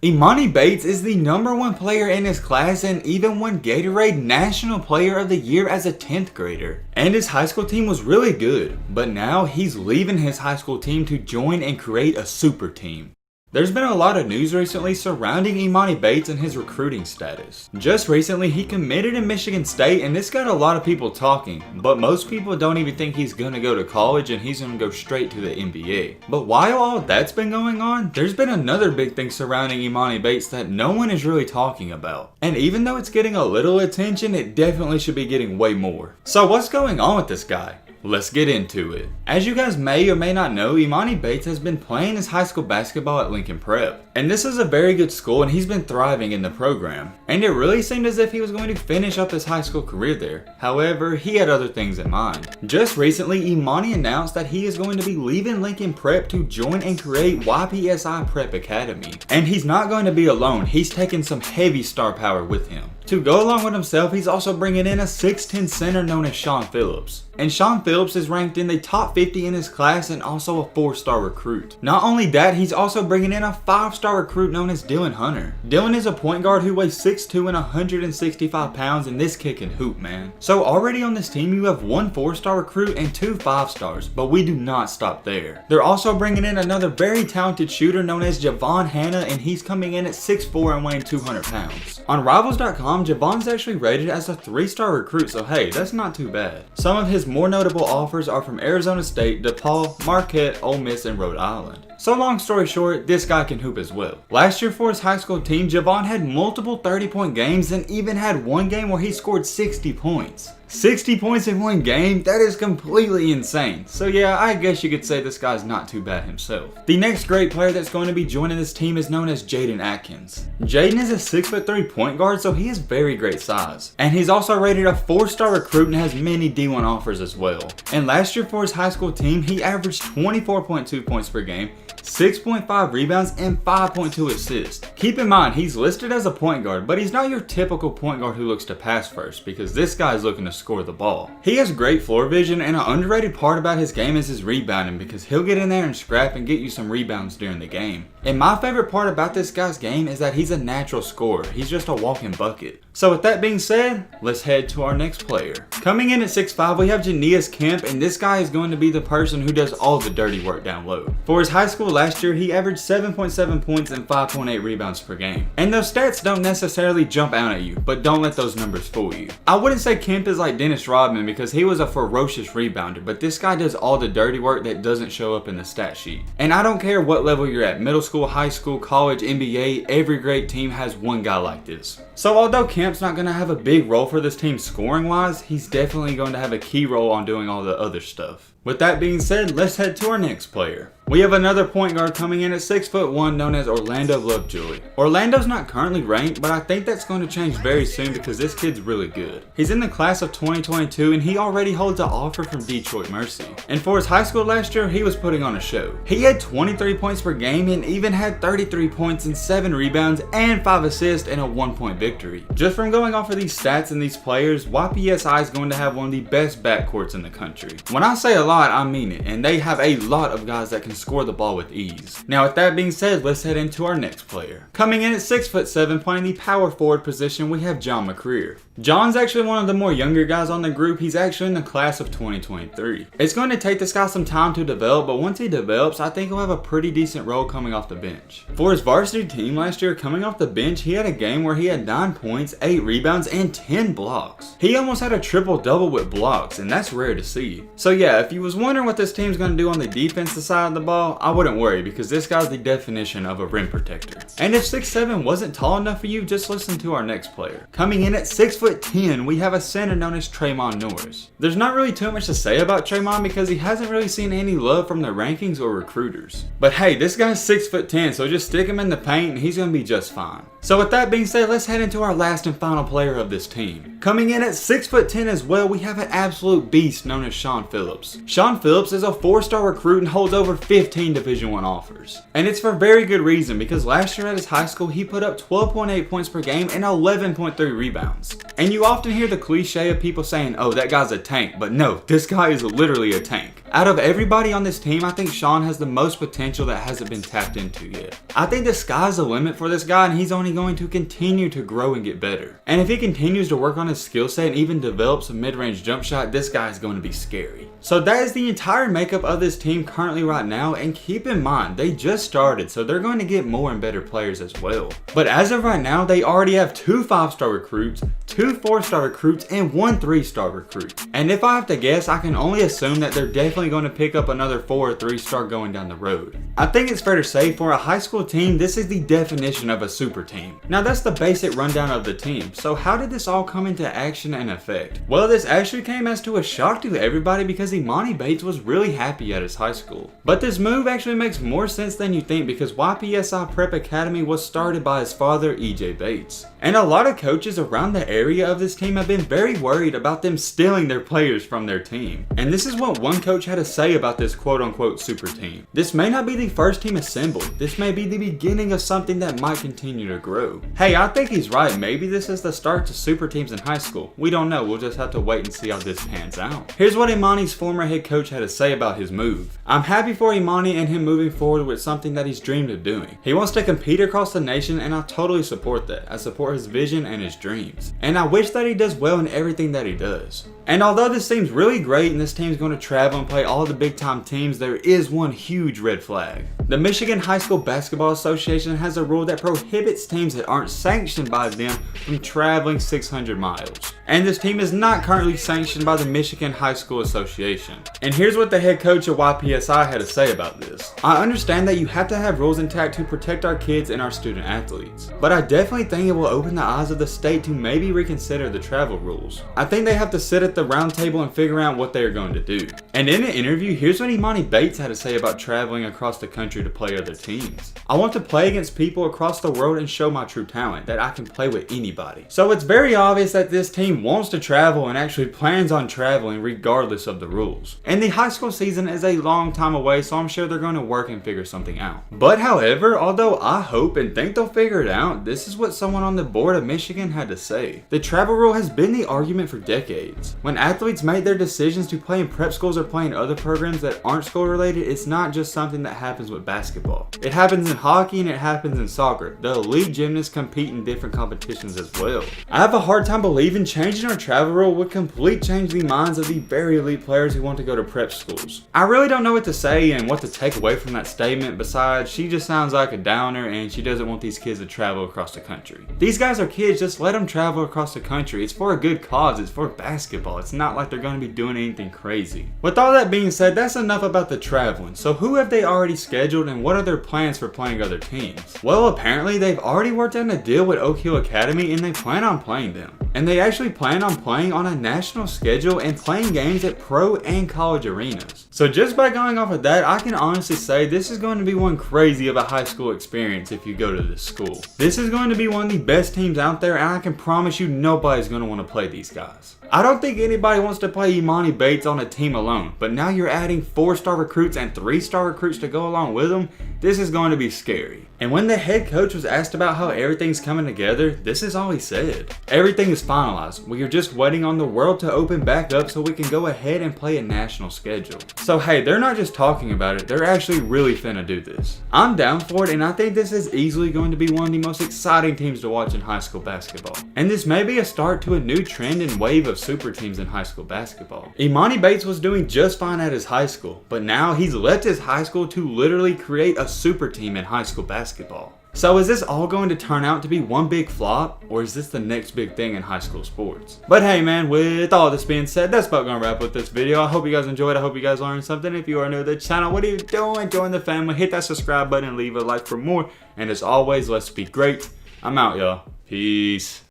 Emoni Bates is the #1 player in his class and even won Gatorade National Player of the Year as a 10th grader. And his high school team was really good, but now he's leaving his high school team to join and create a super team. There's been a lot of news recently surrounding Emoni Bates and his recruiting status. Just recently, he committed in Michigan State and this got a lot of people talking, but most people don't even think he's gonna go to college and he's gonna go straight to the NBA. But while all that's been going on, there's been another big thing surrounding Emoni Bates that no one is really talking about. And even though it's getting a little attention, it definitely should be getting way more. So what's going on with this guy? Let's get into it. As you guys may or may not know, Emoni Bates has been playing his high school basketball at Lincoln Prep. And this is a very good school and he's been thriving in the program. And it really seemed as if he was going to finish up his high school career there. However, he had other things in mind. Just recently, Emoni announced that he is going to be leaving Lincoln Prep to join and create YPSI Prep Academy. And he's not going to be alone, he's taking some heavy star power with him. To go along with himself, he's also bringing in a 6'10" center known as Shawn Phillips. And Shawn Phillips is ranked in the top 50 in his class and also a 4-star recruit. Not only that, he's also bringing in a 5-star recruit known as Dylan Hunter. Dylan is a point guard who weighs 6'2" and 165 pounds, and this kid can hoop, man. So already on this team, you have 1 4-star recruit and 2 5-stars, but we do not stop there. They're also bringing in another very talented shooter known as Javon Hanna, and he's coming in at 6'4" and weighing 200 pounds. On Rivals.com, Javon's actually rated as a 3-star recruit, so hey, that's not too bad. Some of his more notable offers are from Arizona State, DePaul, Marquette, Ole Miss, and Rhode Island. So long story short, this guy can hoop as well. Last year for his high school team, Javon had multiple 30-point games and even had one game where he scored 60 points. 60 points in one game? That is completely insane. So yeah, I guess you could say this guy's not too bad himself. The next great player that's going to be joining this team is known as Jayden Atkins. Jayden is a 6'3" point guard, so he has very great size. And he's also rated a 4-star recruit and has many D1 offers as well. And last year for his high school team, he averaged 24.2 points per game, 6.5 rebounds, and 5.2 assists. Keep in mind, he's listed as a point guard, but he's not your typical point guard who looks to pass first, because this guy's looking to score the ball. He has great floor vision, and an underrated part about his game is his rebounding, because he'll get in there and scrap and get you some rebounds during the game. And my favorite part about this guy's game is that he's a natural scorer. He's just a walking bucket. So with that being said, let's head to our next player. Coming in at 6'5", we have Janias Kemp, and this guy is going to be the person who does all the dirty work down low. For his high school last year, he averaged 7.7 points and 5.8 rebounds per game. And those stats don't necessarily jump out at you, but don't let those numbers fool you. I wouldn't say Kemp is like Dennis Rodman because he was a ferocious rebounder, but this guy does all the dirty work that doesn't show up in the stat sheet. And I don't care what level you're at, middle school, high school, college, NBA, every great team has one guy like this. So although Kemp's not going to have a big role for this team scoring wise, he's definitely going to have a key role on doing all the other stuff. With that being said, let's head to our next player. We have another point guard coming in at 6'1", known as Orlando Lovejoy. Orlando's not currently ranked, but I think that's going to change very soon because this kid's really good. He's in the class of 2022 and he already holds an offer from Detroit Mercy. And for his high school last year, he was putting on a show. He had 23 points per game and even had 33 points and 7 rebounds and 5 assists in a 1-point victory. Just from going off of these stats and these players, YPSI is going to have one of the best backcourts in the country. When I say a lot, I mean it, and they have a lot of guys that can score the ball with ease. Now with that being said, let's head into our next player. Coming in at 6'7", playing the power forward position, we have John Mccreary. John's actually one of the more younger guys on the group. He's actually in the class of 2023. It's going to take this guy some time to develop, but once he develops, I think he'll have a pretty decent role coming off the bench. For his varsity team last year, coming off the bench, he had a game where he had 9 points, 8 rebounds, and 10 blocks. He almost had a triple-double with blocks, and that's rare to see. So yeah, if you was wondering what this team's going to do on the defensive side of the ball, I wouldn't worry because this guy's the definition of a rim protector. And if 6'7" wasn't tall enough for you, just listen to our next player. Coming in at 6'10", we have a center known as Tremont Norris. There's not really too much to say about Tremont because he hasn't really seen any love from the rankings or recruiters. But hey, this guy's 6'10", so just stick him in the paint and he's going to be just fine. So with that being said, let's head into our last and final player of this team. Coming in at 6'10" as well, we have an absolute beast known as Shawn Phillips. Shawn Phillips is a 4-star recruit and holds over 15 Division I offers. And it's for very good reason because last year at his high school, he put up 12.8 points per game and 11.3 rebounds. And you often hear the cliche of people saying, oh, that guy's a tank, but no, this guy is literally a tank. Out of everybody on this team, I think Shawn has the most potential that hasn't been tapped into yet. I think the sky's the limit for this guy, and he's only going to continue to grow and get better. And if he continues to work on his skill set and even develops a mid-range jump shot, this guy is going to be scary. So that is the entire makeup of this team currently right now, and keep in mind, they just started, so they're going to get more and better players as well. But as of right now, they already have 2 5-star recruits, 2 4-star recruits, and 1 3-star recruit. And if I have to guess, I can only assume that they're definitely going to pick up another 4 or 3-star going down the road. I think it's fair to say for a high school team, this is the definition of a super team. Now that's the basic rundown of the team, so how did this all come into action and effect? Well, this actually came as to a shock to everybody because Emoni Bates was really happy at his high school. But this move actually makes more sense than you think because YPSI Prep Academy was started by his father, EJ Bates. And a lot of coaches around the area of this team have been very worried about them stealing their players from their team. And this is what one coach had to say about this quote-unquote super team. This may not be the first team assembled. This may be the beginning of something that might continue to grow. Hey, I think he's right. Maybe this is the start to super teams in high school. We don't know. We'll just have to wait and see how this pans out. Here's what Emoni's former head coach had to say about his move. I'm happy for Emoni and him moving forward with something that he's dreamed of doing. He wants to compete across the nation, and I totally support that. I support his vision and his dreams. And I wish that he does well in everything that he does. And although this seems really great and this team's going to travel and play all the big time teams, there is one huge red flag. The Michigan High School Basketball Association has a rule that prohibits teams that aren't sanctioned by them from traveling 600 miles. And this team is not currently sanctioned by the Michigan High School Association. And here's what the head coach of YPSI had to say about this. I understand that you have to have rules intact to protect our kids and our student athletes, but I definitely think it will open the eyes of the state to maybe reconsider the travel rules. I think they have to sit at the round table and figure out what they are going to do. And in an interview, here's what Emoni Bates had to say about traveling across the country to play other teams. I want to play against people across the world and show my true talent, that I can play with anybody. So it's very obvious that this team wants to travel and actually plans on traveling regardless of the rules. And the high school season is a long time away, so I'm sure they're going to work and figure something out. But however, although I hope and think they'll figure it out, this is what someone on the board of Michigan had to say. The travel rule has been the argument for decades. When athletes make their decisions to play in prep schools or play in other programs that aren't school related, it's not just something that happens with basketball. It happens in hockey and it happens in soccer. The elite gymnasts compete in different competitions as well. I have a hard time believing changing our travel rule would completely change the minds of the very elite players who want to go to prep schools. I really don't know what to say and what to take away from that statement besides she just sounds like a downer and she doesn't want these kids to travel across the country. These guys are kids, just let them travel across the country. It's for a good cause, it's for basketball. It's not like they're going to be doing anything crazy. With all that being said, that's enough about the traveling. So who have they already scheduled and what are their plans for playing other teams? Well, apparently they've already worked out a deal with Oak Hill Academy and they plan on playing them. And they actually plan on playing on a national schedule and playing games at pro and college arenas. So just by going off of that, I can honestly say this is going to be one crazy of a high school experience if you go to this school. This is going to be one of the best teams out there, and I can promise you nobody's going to want to play these guys. I don't think anybody wants to play Emoni Bates on a team alone, but now you're adding 4-star recruits and 3-star recruits to go along with them. This is going to be scary. And when the head coach was asked about how everything's coming together, this is all he said. Everything is finalized. We are just waiting on the world to open back up so we can go ahead and play a national schedule. So hey, they're not just talking about it, they're actually really finna do this. I'm down for it, and I think this is easily going to be one of the most exciting teams to watch in high school basketball. And this may be a start to a new trend and wave of super teams in high school basketball. Emoni Bates was doing just fine at his high school, but now he's left his high school to literally create a super team in high school basketball. So is this all going to turn out to be one big flop, or is this the next big thing in high school sports? But hey man, with all this being said, that's about gonna wrap up this video. I hope you guys enjoyed. I hope you guys learned something. If you are new to the channel, what are you doing? Join the family, hit that subscribe button, and leave a like for more. And as always, let's be great. I'm out, y'all. Peace.